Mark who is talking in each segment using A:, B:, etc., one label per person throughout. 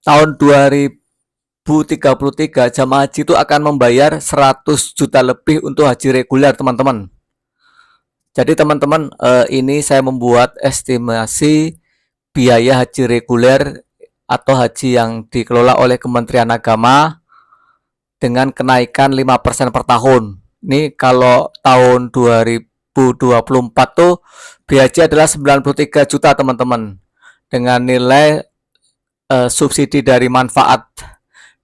A: tahun 2033 jamaah haji itu akan membayar 100 juta lebih untuk haji reguler, teman-teman. Jadi teman-teman, ini saya membuat estimasi biaya haji reguler atau haji yang dikelola oleh Kementerian Agama dengan kenaikan 5% per tahun. Ini kalau tahun 2024 tuh biaya haji adalah 93 juta, teman-teman. Dengan nilai subsidi dari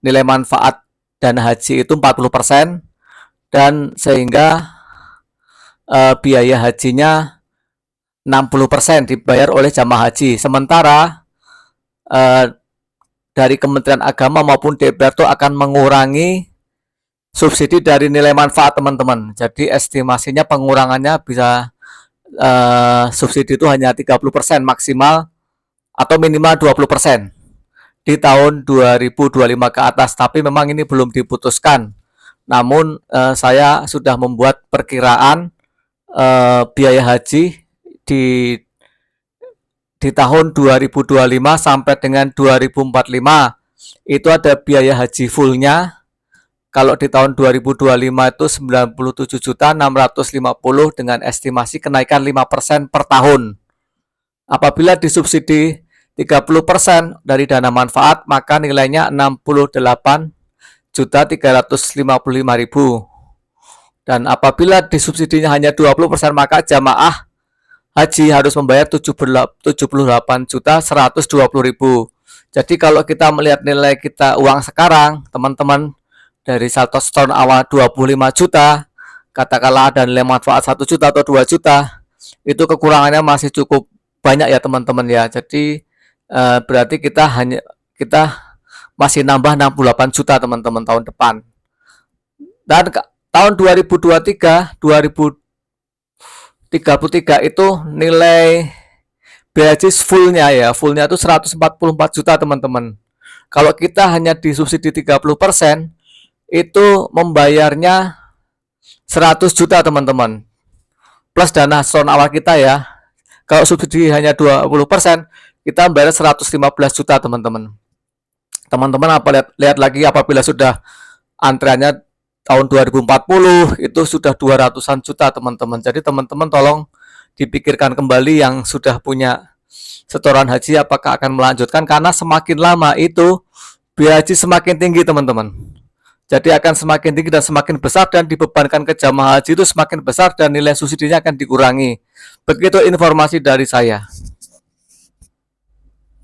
A: nilai manfaat dana haji itu 40%, dan sehingga biaya hajinya 60% dibayar oleh jamaah haji. Sementara dari Kementerian Agama maupun DPR itu akan mengurangi subsidi dari nilai manfaat, teman-teman. Jadi estimasinya pengurangannya bisa subsidi itu hanya 30% maksimal atau minimal 20% di tahun 2025 ke atas. Tapi memang ini belum diputuskan. Namun saya sudah membuat perkiraan biaya haji di tahun 2025 sampai dengan 2045 itu ada biaya haji fullnya. Kalau di tahun 2025 itu 97.650 dengan estimasi kenaikan 5% per tahun. Apabila disubsidi 30% dari dana manfaat, maka nilainya 68.355.000. Dan apabila disubsidinya hanya 20%, maka jamaah haji harus membayar 78.120.000. Jadi kalau kita melihat nilai kita uang sekarang, teman-teman, dari 100 tahun awal 25 juta, katakanlah ada nilai manfaat 1 juta atau 2 juta, itu kekurangannya masih cukup banyak ya, teman-teman ya. Jadi berarti kita masih nambah 68 juta, teman-teman, tahun depan. Dan tahun 2023 itu nilai biaya haji fullnya itu 144 juta, teman-teman. Kalau kita hanya disubsidi 30%, itu membayarnya 100 juta, teman-teman. Plus dana setahun awal kita ya. Kalau subsidi hanya 20%, kita membayar 115 juta, teman-teman. Teman-teman lihat lagi apabila sudah antreannya tahun 2040 itu sudah 200-an juta, teman-teman. Jadi teman-teman tolong dipikirkan kembali yang sudah punya setoran haji apakah akan melanjutkan, karena semakin lama itu biaya haji semakin tinggi, teman-teman. Jadi akan semakin tinggi dan semakin besar, dan dibebankan ke jamaah haji itu semakin besar dan nilai subsidinya akan dikurangi. Begitu informasi dari saya.